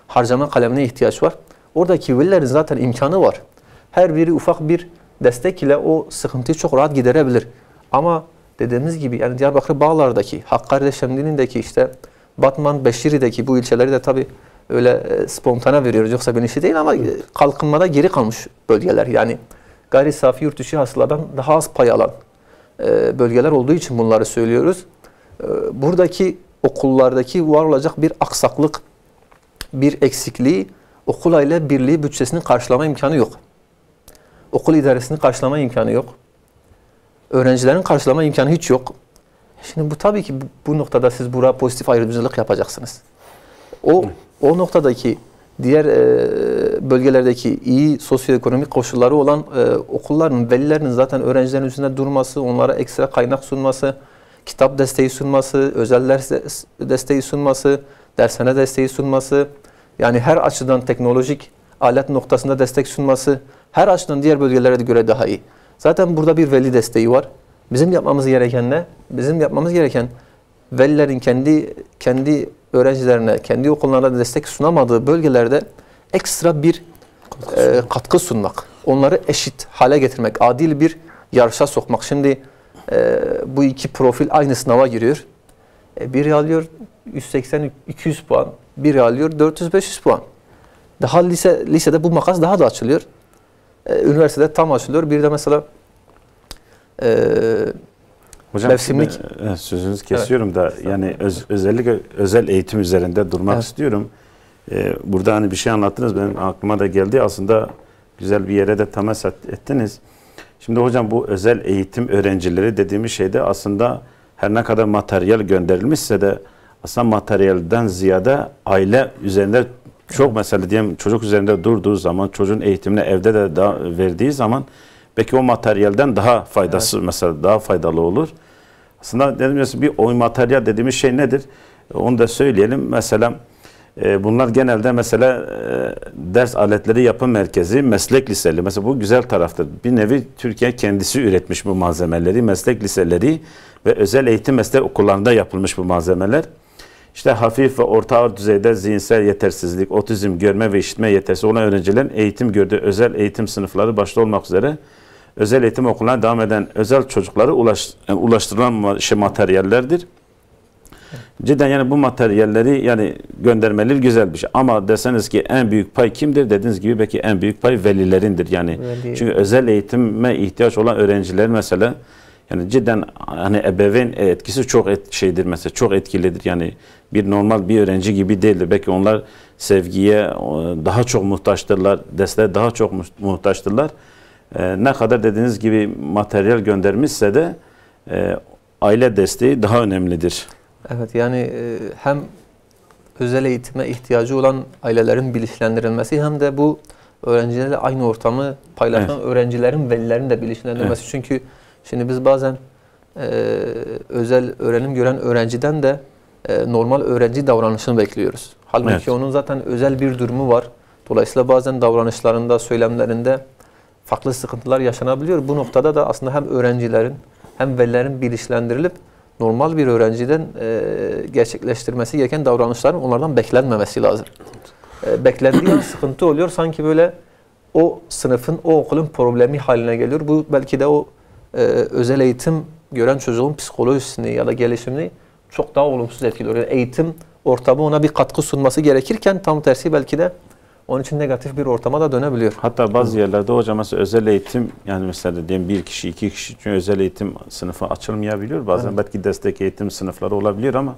harcama kalemine ihtiyaç var. Oradaki velilerin zaten imkanı var. Her biri ufak bir destek ile o sıkıntıyı çok rahat giderebilir. Ama dediğimiz gibi yani Diyarbakır Bağlar'daki, Hakkari'de Şemdinli'deki, işte Batman Beşiri'deki bu ilçeleri de tabii öyle spontane veriyoruz. Yoksa bilinçli değil ama kalkınmada geri kalmış bölgeler. Yani gayri safi yurt dışı hasıladan daha az pay alan bölgeler olduğu için bunları söylüyoruz. Buradaki okullardaki var olacak bir aksaklık, bir eksikliği okul aile birliği bütçesinin karşılama imkanı yok. Okul idaresinin karşılama imkanı yok. Öğrencilerin karşılama imkanı hiç yok. Şimdi bu tabii ki bu noktada siz buraya pozitif ayrımcılık yapacaksınız. O noktadaki diğer bölgelerdeki iyi sosyoekonomik koşulları olan okulların, velilerinin zaten öğrencilerin üzerinde durması, onlara ekstra kaynak sunması, kitap desteği sunması, özel ders desteği sunması, dershane desteği sunması, yani her açıdan teknolojik alet noktasında destek sunması, her açıdan diğer bölgelere göre daha iyi. Zaten burada bir veli desteği var. Bizim yapmamız gereken ne? Bizim yapmamız gereken velilerin kendi öğrencilerine, kendi okullarına destek sunamadığı bölgelerde ekstra bir katkı sunmak. Onları eşit hale getirmek, adil bir yarışa sokmak. Şimdi bu iki profil aynı sınava giriyor. Biri alıyor 180-200 puan, biri alıyor 400-500 puan. Daha lisede bu makas daha da açılıyor. Üniversitede tam açılıyor. Bir de mesela hocam, mevsimlik sözünüzü kesiyorum da yani özellikle özel eğitim üzerinde durmak istiyorum. Burada hani bir şey anlattınız, benim aklıma da geldi. Aslında güzel bir yere de temas ettiniz. Şimdi hocam, bu özel eğitim öğrencileri dediğimiz şeyde aslında her ne kadar materyal gönderilmişse de aslında materyalden ziyade aile üzerinde çok, mesela diyelim çocuk üzerinde durduğu zaman, çocuğun eğitimine evde de verdiği zaman belki o materyalden daha faydası, mesela daha faydalı olur. Aslında dediğimiz bir oyun materyal dediğimiz şey nedir? Onu da söyleyelim. Mesela bunlar genelde mesela ders aletleri yapım merkezi, meslek liseleri. Mesela bu güzel taraftır. Bir nevi Türkiye kendisi üretmiş bu malzemeleri, meslek liseleri ve özel eğitim meslek okullarında yapılmış bu malzemeler. İşte hafif ve orta ağır düzeyde zihinsel yetersizlik, otizm, görme ve işitme yetersiz olan öğrencilerin eğitim gördüğü özel eğitim sınıfları başta olmak üzere özel eğitim okuluna devam eden özel çocuklara ulaştırılan materyallerdir. Cidden yani bu materyalleri yani göndermeleri güzel bir şey. Ama deseniz ki en büyük pay kimdir? Dediğiniz gibi belki en büyük pay velilerindir. Yani çünkü özel eğitime ihtiyaç olan öğrenciler mesela, yani cidden hani ebeveyn etkisi çok şeydir mesela, çok etkilidir. Yani bir normal bir öğrenci gibi değildir. Belki onlar sevgiye daha çok muhtaçtırlar, desteğe daha çok muhtaçtırlar. Ne kadar dediğiniz gibi materyal göndermişse de aile desteği daha önemlidir. Evet, yani hem özel eğitime ihtiyacı olan ailelerin bilinçlendirilmesi hem de bu öğrencilerle aynı ortamı paylaşan öğrencilerin, velilerin de bilinçlendirilmesi. Çünkü şimdi biz bazen özel öğrenim gören öğrenciden de normal öğrenci davranışını bekliyoruz. Halbuki onun zaten özel bir durumu var. Dolayısıyla bazen davranışlarında, söylemlerinde farklı sıkıntılar yaşanabiliyor. Bu noktada da aslında hem öğrencilerin hem velilerin bilinçlendirilip normal bir öğrenciden gerçekleştirmesi gereken davranışların onlardan beklenmemesi lazım. Beklendiği an sıkıntı oluyor. Sanki böyle o sınıfın, o okulun problemi haline geliyor. Bu belki de o özel eğitim gören çocuğun psikolojisini ya da gelişimini çok daha olumsuz etkiliyor. Yani eğitim ortamı ona bir katkı sunması gerekirken tam tersi belki de onun için negatif bir ortama da dönebiliyor. Hatta bazı yerlerde hocam mesela özel eğitim, yani mesela diyelim bir kişi, iki kişi için özel eğitim sınıfı açılmayabiliyor. Bazen belki destek eğitim sınıfları olabilir ama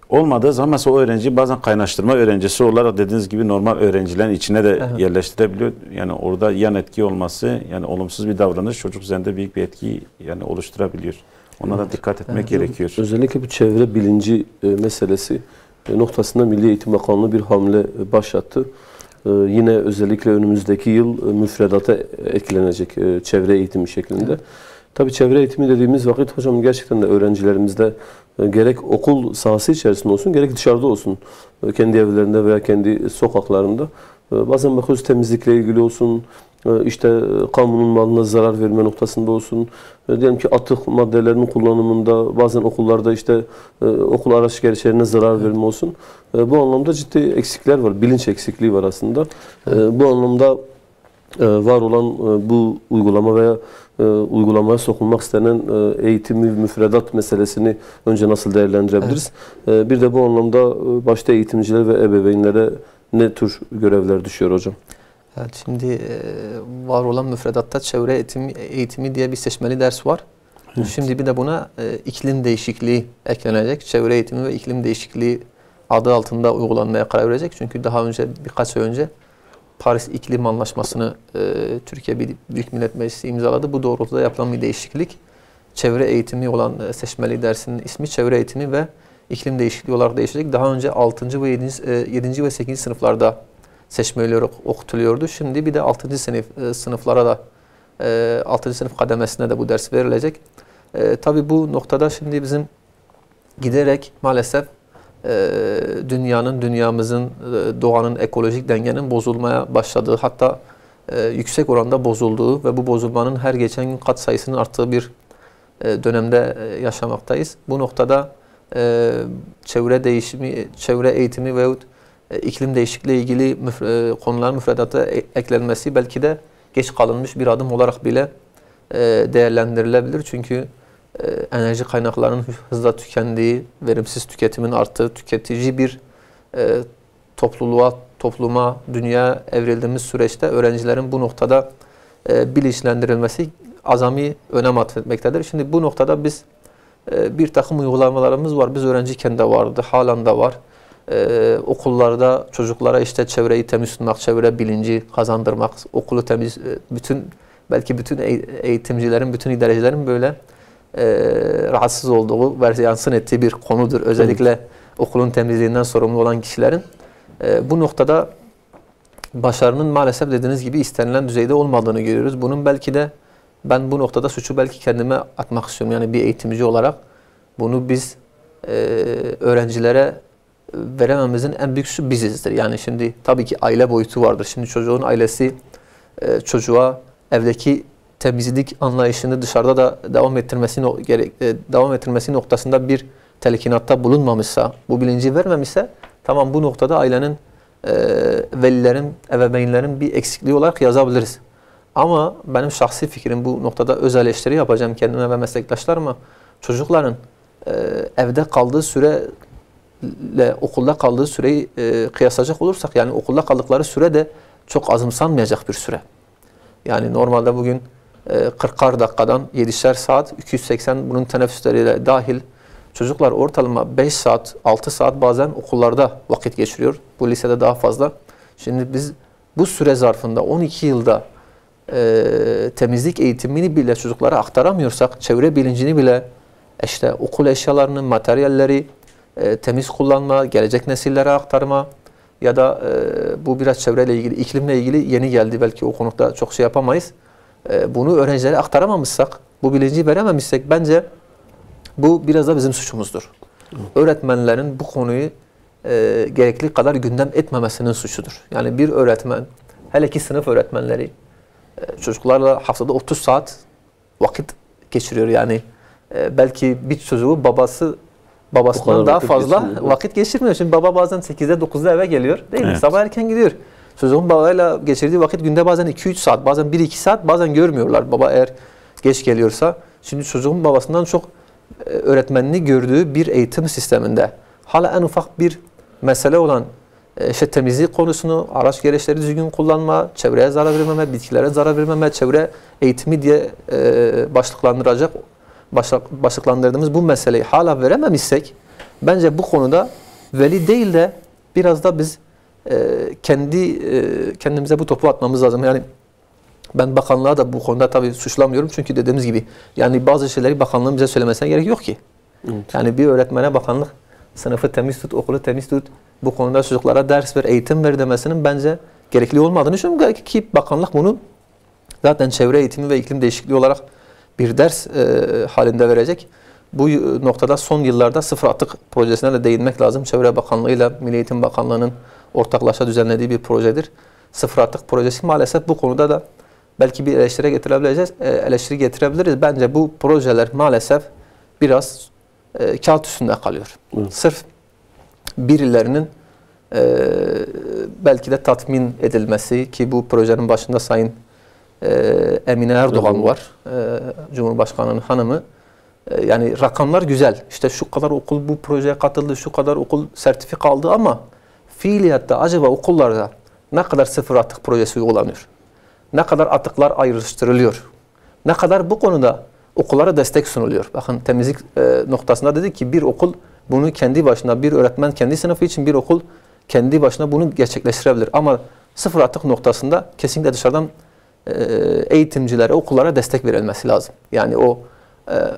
olmadığı zaman mesela o öğrenci bazen kaynaştırma öğrencisi olarak dediğiniz gibi normal öğrencilerin içine de yerleştirebiliyor. Yani orada yan etki olması, yani olumsuz bir davranış çocuk üzerinde büyük bir etki yani oluşturabiliyor. Ona da dikkat etmek gerekiyor. Özellikle bu çevre bilinci meselesi noktasında Milli Eğitim Bakanlığı bir hamle başlattı. Yine özellikle önümüzdeki yıl müfredata eklenecek çevre eğitimi şeklinde. Tabii çevre eğitimi dediğimiz vakit hocam gerçekten de öğrencilerimizde gerek okul sahası içerisinde olsun, gerek dışarıda olsun, kendi evlerinde veya kendi sokaklarında bazen bakıyoruz temizlikle ilgili olsun, işte kamunun malına zarar verme noktasında olsun, diyelim ki atık maddelerinin kullanımında bazen okullarda işte okul araç gereçlerine zarar verme olsun. Bu anlamda ciddi eksikler var, bilinç eksikliği var aslında. Bu anlamda var olan bu uygulama veya uygulamaya sokulmak istenen eğitimi, müfredat meselesini önce nasıl değerlendirebiliriz? Bir de bu anlamda başta eğitimciler ve ebeveynlere ne tür görevler düşüyor hocam? Evet, şimdi var olan müfredatta çevre eğitimi diye bir seçmeli ders var. Evet. Şimdi bir de buna iklim değişikliği eklenecek. Çevre eğitimi ve iklim değişikliği adı altında uygulanmaya karar verecek. Çünkü daha önce, birkaç ay önce Paris İklim Anlaşması'nı Türkiye Büyük Millet Meclisi imzaladı. Bu doğrultuda yapılan bir değişiklik. Çevre eğitimi olan seçmeli dersinin ismi çevre eğitimi ve iklim değişikliği olarak değişecek. Daha önce 6. ve 7. ve 8. sınıflarda seçmeli olarak okutuluyordu. Şimdi bir de 6. sınıflara da 6. sınıf kademesine de bu ders verilecek. Tabii bu noktada şimdi bizim giderek maalesef dünyamızın, doğanın ekolojik dengenin bozulmaya başladığı, hatta yüksek oranda bozulduğu ve bu bozulmanın her geçen gün kat sayısının arttığı bir dönemde yaşamaktayız. Bu noktada çevre değişimi, çevre eğitimi veyahut iklim değişikliği ilgili konuların müfredata eklenmesi belki de geç kalınmış bir adım olarak bile değerlendirilebilir. Çünkü enerji kaynaklarının hızla tükendiği, verimsiz tüketimin arttığı, tüketici bir topluma, dünyaya evrildiğimiz süreçte öğrencilerin bu noktada bilinçlendirilmesi azami önem atfetmektedir. Şimdi bu noktada biz bir takım uygulamalarımız var. Biz öğrenciyken de vardı, halen de var. Okullarda çocuklara işte çevreyi temiz tutmak, çevre bilinci kazandırmak, okulu temiz, belki bütün eğitimcilerin, bütün idarecilerin böyle rahatsız olduğu ve yansın ettiği bir konudur. Özellikle okulun temizliğinden sorumlu olan kişilerin. Bu noktada başarının maalesef dediğiniz gibi istenilen düzeyde olmadığını görüyoruz. Bunun belki de ben bu noktada suçu belki kendime atmak istiyorum. Yani bir eğitimci olarak bunu biz öğrencilere verememizin en büyük suçu bizizdir. Yani şimdi tabii ki aile boyutu vardır. Şimdi çocuğun ailesi çocuğa evdeki temizlik anlayışını dışarıda da devam ettirmesi noktasında bir telkinatta bulunmamışsa, bu bilinci vermemişse, tamam, bu noktada ailenin, velilerin, ebeveynlerin bir eksikliği olarak yazabiliriz. Ama benim şahsi fikrim, bu noktada öz eleştiri yapacağım kendime ve meslektaşlarıma. Çocukların evde kaldığı süreyle okulda kaldığı süreyi kıyaslayacak olursak, yani okulda kaldıkları süre de çok azımsanmayacak bir süre. Yani normalde bugün 40'ar dakikadan 7'şer saat, 280 bunun teneffüsleriyle dahil çocuklar ortalama 5 saat, 6 saat bazen okullarda vakit geçiriyor. Bu lisede daha fazla. Şimdi biz bu süre zarfında 12 yılda temizlik eğitimini bile çocuklara aktaramıyorsak, çevre bilincini bile, işte okul eşyalarını, materyalleri temiz kullanma, gelecek nesillere aktarma ya da bu biraz çevreyle ilgili, iklimle ilgili yeni geldi, belki o konuda çok şey yapamayız. Bunu öğrencilere aktaramamışsak, bu bilinci verememişsek bence bu biraz da bizim suçumuzdur. Öğretmenlerin bu konuyu gerekli kadar gündem etmemesinin suçudur. Yani bir öğretmen, hele ki sınıf öğretmenleri çocuklarla haftada 30 saat vakit geçiriyor. Yani belki bir çocuğu babasından daha fazla vakit geçirmiyor. Şimdi baba bazen 8'de 9'da eve geliyor, değil mi? Evet. Sabah erken gidiyor. Çocuğun babayla geçirdiği vakit günde bazen 2-3 saat, bazen 1-2 saat, bazen görmüyorlar. Baba eğer geç geliyorsa. Şimdi çocuğun babasından çok öğretmenini gördüğü bir eğitim sisteminde hala en ufak bir mesele olan işte temizlik konusunu, araç gereçleri düzgün kullanma, çevreye zarar vermeme, bitkilere zarar vermeme, çevre eğitimi diye başlıklandırdığımız bu meseleyi hala verememişsek, bence bu konuda veli değil de biraz da biz kendimize bu topu atmamız lazım. Yani ben bakanlığa da bu konuda tabii suçlamıyorum, çünkü dediğimiz gibi yani bazı şeyleri bakanlığın bize söylemesine gerek yok ki. Evet. Yani bir öğretmene bakanlık sınıfı temiz tut, okulu temiz tut, bu konuda çocuklara ders ver, eğitim ver demesinin bence gerekli olmadığını düşünüyorum ki bakanlık bunu zaten çevre eğitimi ve iklim değişikliği olarak bir ders halinde verecek. Bu noktada son yıllarda sıfır atık projesine de değinmek lazım. Çevre Bakanlığı ile Milli Eğitim Bakanlığı'nın ortaklaşa düzenlediği bir projedir. Sıfır atık projesi maalesef bu konuda da belki bir eleştiri getirebiliriz. Bence bu projeler maalesef biraz kağıt üstünde kalıyor. Evet. Sırf birilerinin belki de tatmin edilmesi, ki bu projenin başında Sayın Emine Erdoğan var, Cumhurbaşkanı'nın hanımı. Yani rakamlar güzel. İşte şu kadar okul bu projeye katıldı, şu kadar okul sertifika aldı, ama fiiliyatta acaba okullarda ne kadar sıfır atık projesi uygulanıyor? Ne kadar atıklar ayrıştırılıyor? Ne kadar bu konuda okullara destek sunuluyor? Bakın temizlik noktasında dedik ki bir okul bunu kendi başına, bir öğretmen kendi sınıfı için, bir okul kendi başına bunu gerçekleştirebilir. Ama sıfır atık noktasında kesinlikle dışarıdan eğitimcilere, okullara destek verilmesi lazım. Yani o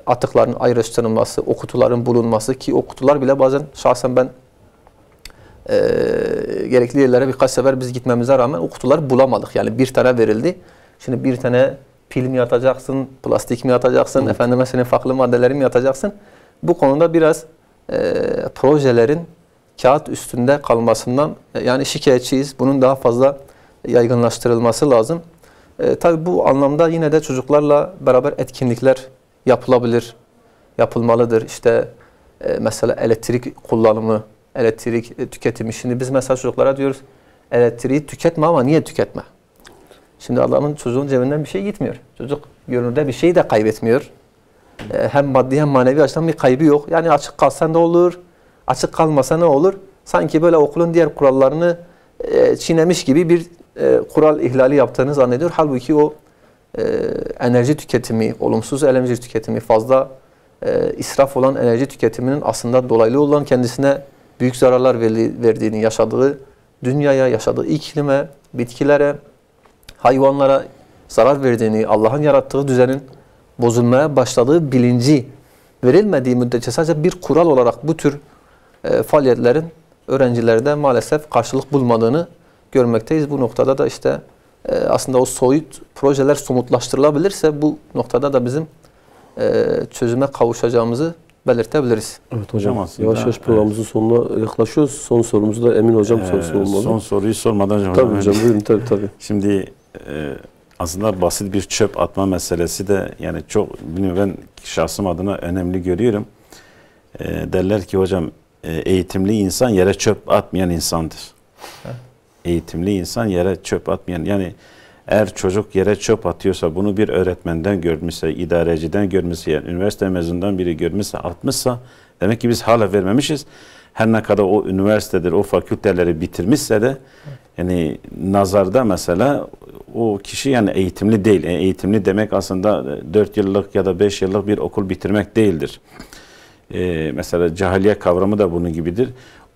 atıkların ayrıştırılması, o kutuların bulunması, ki o kutular bile bazen şahsen ben gerekli yerlere birkaç sefer biz gitmemize rağmen o kutuları bulamadık. Yani bir tane verildi. Şimdi bir tane pil mi atacaksın, plastik mi atacaksın, efendime senin farklı maddeleri mi atacaksın? Bu konuda biraz projelerin kağıt üstünde kalmasından yani şikayetçiyiz. Bunun daha fazla yaygınlaştırılması lazım. Tabii bu anlamda yine de çocuklarla beraber etkinlikler yapılabilir, yapılmalıdır. İşte mesela elektrik kullanımı, elektrik tüketimi. Şimdi biz mesela çocuklara diyoruz elektriği tüketme ama niye tüketme? Şimdi adamın çocuğun cebinden bir şey gitmiyor. Çocuk görünürde bir şey de kaybetmiyor. Hem maddi hem manevi açıdan bir kaybı yok. Yani açık kalsa ne olur? Açık kalmasa ne olur? Sanki böyle okulun diğer kurallarını çiğnemiş gibi bir kural ihlali yaptığını zannediyor. Halbuki o enerji tüketimi, olumsuz enerji tüketimi, fazla israf olan enerji tüketiminin aslında dolaylı olan kendisine büyük zararlar verdiğini, yaşadığı dünyaya, yaşadığı iklime, bitkilere, hayvanlara zarar verdiğini, Allah'ın yarattığı düzenin bozulmaya başladığı bilinci verilmediği müddetçe sadece bir kural olarak bu tür faaliyetlerin öğrencilerde maalesef karşılık bulmadığını görmekteyiz. Bu noktada da işte aslında o soyut projeler somutlaştırılabilirse bu noktada da bizim çözüme kavuşacağımızı belirtebiliriz. Evet hocam, yavaş yavaş programımızın sonuna yaklaşıyoruz. Son sorumuzu da Emin hocam sorusu olmalı. Son soruyu sormadan hocam. Tabii hocam, buyurun tabii. Şimdi aslında basit bir çöp atma meselesi de yani çok bilmiyorum, ben şahsım adına önemli görüyorum. Derler ki hocam eğitimli insan yere çöp atmayan insandır. Evet. Eğitimli insan yere çöp atmayan, yani eğer çocuk yere çöp atıyorsa bunu bir öğretmenden görmüşse, idareciden görmüşse, yani üniversite mezunundan biri görmüşse, atmışsa demek ki biz hala vermemişiz. Her ne kadar o üniversitedir, o fakülteleri bitirmişse de yani nazarda mesela o kişi yani eğitimli değil. Yani eğitimli demek aslında 4 yıllık ya da 5 yıllık bir okul bitirmek değildir. Mesela cahiliye kavramı da bunun gibidir.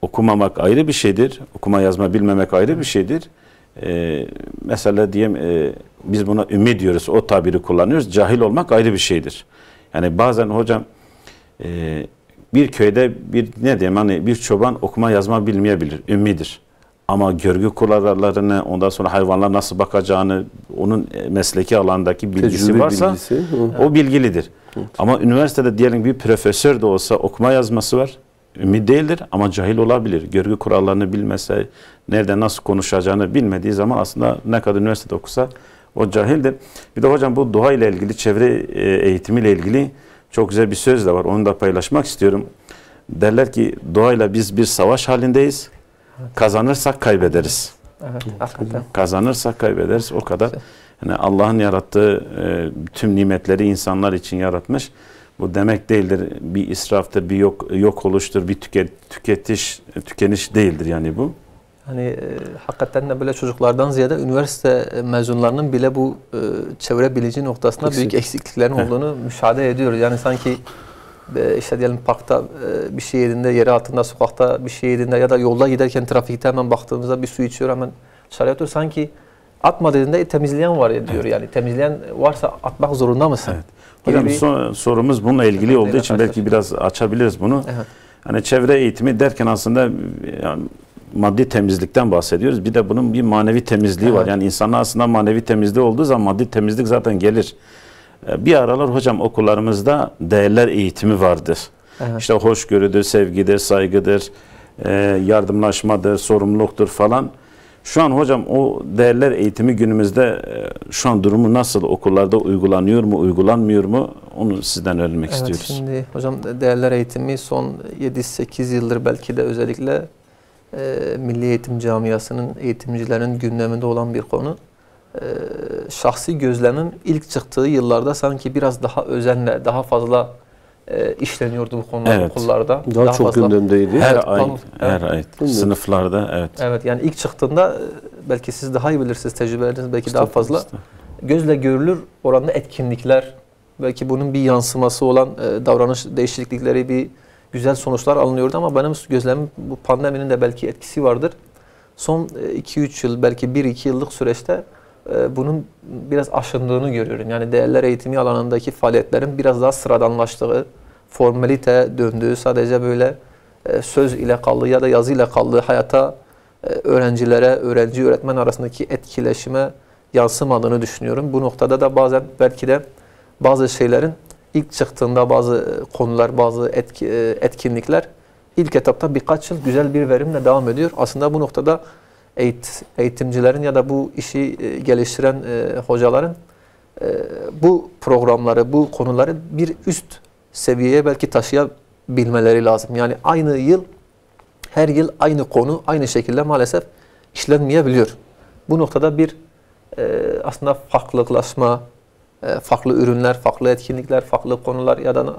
Okumamak ayrı bir şeydir. Okuma yazma bilmemek ayrı bir şeydir. Mesela diyelim biz buna ümmi diyoruz. O tabiri kullanıyoruz. Cahil olmak ayrı bir şeydir. Yani bazen hocam bir köyde ne diyeyim hani bir çoban okuma yazma bilmeyebilir. Ümmidir. Ama görgü kurallarını, ondan sonra hayvanlar nasıl bakacağını, onun mesleki alandaki bilgisi varsa o bilgilidir. Evet. Ama üniversitede diyelim bir profesör de olsa okuma yazması var. Ümmi değildir ama cahil olabilir. Görgü kurallarını bilmese, nerede nasıl konuşacağını bilmediği zaman aslında ne kadar üniversitede okusa o cahildir. Bir de hocam bu doğa ile ilgili, çevre eğitimiyle ilgili çok güzel bir söz de var. Onu da paylaşmak istiyorum. Derler ki doğayla biz bir savaş halindeyiz. Kazanırsak kaybederiz. Evet, hakikaten. Kazanırsak kaybederiz. O kadar. Yani Allah'ın yarattığı tüm nimetleri insanlar için yaratmış. Bu demek değildir. Bir israftır, bir yok oluştur, bir tükeniş değildir yani bu. Hani hakikaten de böyle çocuklardan ziyade üniversite mezunlarının bile bu çevre bilinci noktasında büyük eksikliklerin olduğunu müşahede ediyoruz. Yani sanki işte diyelim parkta bir şey yediğinde, yeri altında, sokakta bir şey yediğinde ya da yolda giderken trafikte hemen baktığımızda bir su içiyor, hemen dışarıya atıyor. Sanki atma dediğinde temizleyen var ya diyor. Yani temizleyen varsa atmak zorunda mısın? Evet. Hocam sorumuz bununla ilgili olduğu için belki biraz açabiliriz bunu. Evet. Hani çevre eğitimi derken aslında yani maddi temizlikten bahsediyoruz. Bir de bunun bir manevi temizliği var. Yani insanın aslında manevi temizliği olduğu zaman maddi temizlik zaten gelir. Bir aralar hocam okullarımızda değerler eğitimi vardır. Evet. İşte hoşgörüdür, sevgidir, saygıdır, yardımlaşmadır, sorumluluktur falan. Şu an hocam o değerler eğitimi günümüzde şu an durumu nasıl? Okullarda uygulanıyor mu, uygulanmıyor mu? Onu sizden öğrenmek istiyoruz. Şimdi hocam değerler eğitimi son 7-8 yıldır belki de özellikle Milli Eğitim Camiası'nın, eğitimcilerin gündeminde olan bir konu. Şahsi gözlemim ilk çıktığı yıllarda sanki biraz daha özenle, daha fazla işleniyordu bu konular okullarda. Daha çok fazla gündemdeydi. Her ay sınıflarda Evet yani ilk çıktığında belki siz daha iyi bilirsiniz, tecrübeleriniz belki daha fazla. Gözle görülür oranda etkinlikler, belki bunun bir yansıması olan davranış değişiklikleri, bir güzel sonuçlar alınıyordu ama benim gözlemim bu pandeminin de belki etkisi vardır. Son 2-3 yıl belki 1-2 yıllık süreçte bunun biraz aşındığını görüyorum. Yani değerler eğitimi alanındaki faaliyetlerin biraz daha sıradanlaştığı, formalite döndüğü, sadece böyle söz ile kaldığı ya da yazı ile kaldığı, hayata öğrenci öğretmen arasındaki etkileşime yansımadığını düşünüyorum. Bu noktada da bazen belki de bazı şeylerin ilk çıktığında bazı konular, bazı etkinlikler ilk etapta birkaç yıl güzel bir verimle devam ediyor. Aslında bu noktada eğitimcilerin ya da bu işi geliştiren hocaların bu programları, bu konuları bir üst seviyeye belki taşıyabilmeleri lazım. Yani aynı yıl, her yıl aynı konu aynı şekilde maalesef işlenmeyebiliyor. Bu noktada bir aslında farklılaşma, farklı ürünler, farklı etkinlikler, farklı konular ya da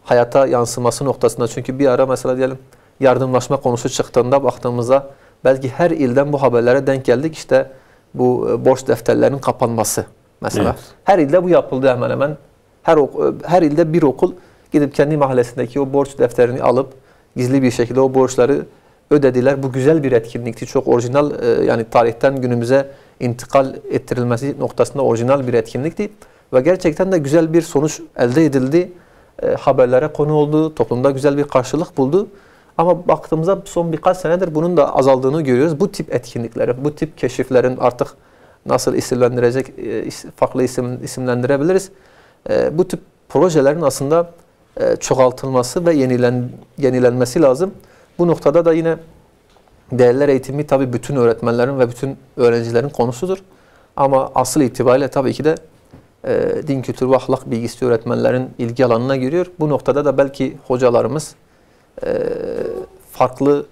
hayata yansıması noktasında. Çünkü bir ara mesela diyelim yardımlaşma konusu çıktığında baktığımızda belki her ilden bu haberlere denk geldik. İşte bu borç defterlerinin kapanması mesela. Evet. Her ilde bu yapıldı hemen hemen. Her ilde bir okul gidip kendi mahallesindeki o borç defterini alıp gizli bir şekilde o borçları ödediler. Bu güzel bir etkinlikti. Çok orijinal, yani tarihten günümüze intikal ettirilmesi noktasında orijinal bir etkinlikti. Ve gerçekten de güzel bir sonuç elde edildi. Haberlere konu oldu. Toplumda güzel bir karşılık buldu. Ama baktığımızda son birkaç senedir bunun da azaldığını görüyoruz. Bu tip etkinlikleri, bu tip keşiflerin artık nasıl isimlendirecek, farklı isimlendirebiliriz. Bu tip projelerin aslında çoğaltılması ve yenilenmesi lazım. Bu noktada da yine değerler eğitimi tabii bütün öğretmenlerin ve bütün öğrencilerin konusudur. Ama asıl itibariyle tabii ki de din, kültür ve ahlak bilgisi öğretmenlerin ilgi alanına giriyor. Bu noktada da belki hocalarımız farklı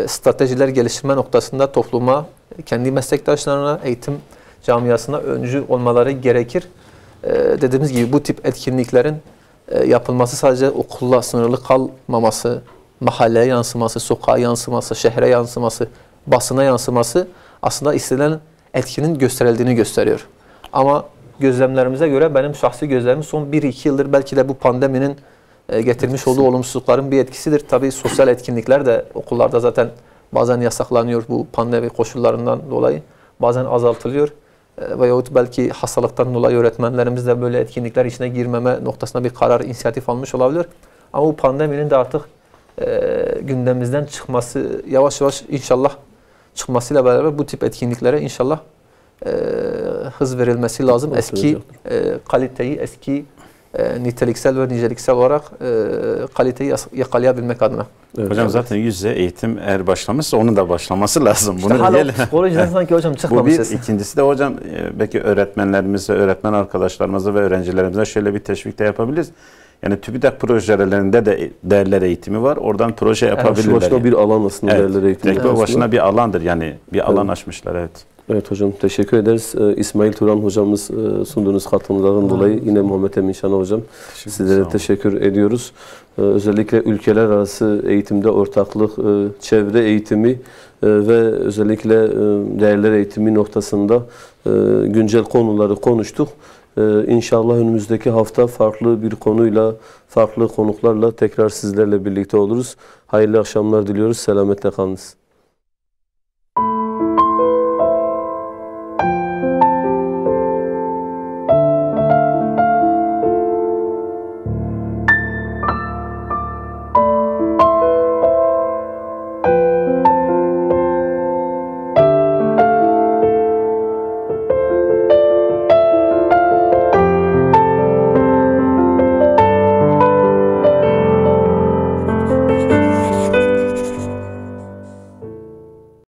stratejiler geliştirme noktasında topluma, kendi meslektaşlarına, eğitim camiasına öncü olmaları gerekir. Dediğimiz gibi bu tip etkinliklerin yapılması sadece okulla sınırlı kalmaması, mahalleye yansıması, sokağa yansıması, şehre yansıması, basına yansıması aslında istenilen etkinin gösterildiğini gösteriyor. Ama gözlemlerimize göre, benim şahsi gözlemim son 1-2 yıldır belki de bu pandeminin getirmiş olduğu olumsuzlukların bir etkisidir. Tabii sosyal etkinlikler de okullarda zaten bazen yasaklanıyor bu pandemi koşullarından dolayı. Bazen azaltılıyor. Veyahut belki hastalıktan dolayı öğretmenlerimiz de böyle etkinlikler içine girmeme noktasında bir karar, inisiyatif almış olabilir. Ama bu pandeminin de artık gündemimizden çıkması, yavaş yavaş inşallah çıkmasıyla beraber bu tip etkinliklere inşallah hız verilmesi lazım. Eski kaliteyi, eski niteliksel ve niceliksel olarak kaliteyi yakalayabilmek adına. Evet, hocam zaten yüz yüze eğitim eğer başlamışsa onun da başlaması lazım. İşte bunu hala psikolojiden sanki hocam çıkmamış. Bu bir. İkincisi de hocam belki öğretmenlerimize, öğretmen arkadaşlarımıza ve öğrencilerimize şöyle bir teşvik de yapabiliriz. Yani TÜBİTAK projelerinde de değerler eğitimi var. Oradan proje yapabilirler. Başına yani bir alan aslında değerler eğitimi. Evet, başına bir alandır yani. Bir alan açmışlar, evet. Evet hocam, teşekkür ederiz. İsmail Turan hocamız sunduğunuz katılımlardan dolayı, yine Muhammed Emin Şan hocam sizlere teşekkür ediyoruz. Özellikle ülkeler arası eğitimde ortaklık, çevre eğitimi ve özellikle değerler eğitimi noktasında güncel konuları konuştuk. İnşallah önümüzdeki hafta farklı bir konuyla, farklı konuklarla tekrar sizlerle birlikte oluruz. Hayırlı akşamlar diliyoruz. Selametle kalınız.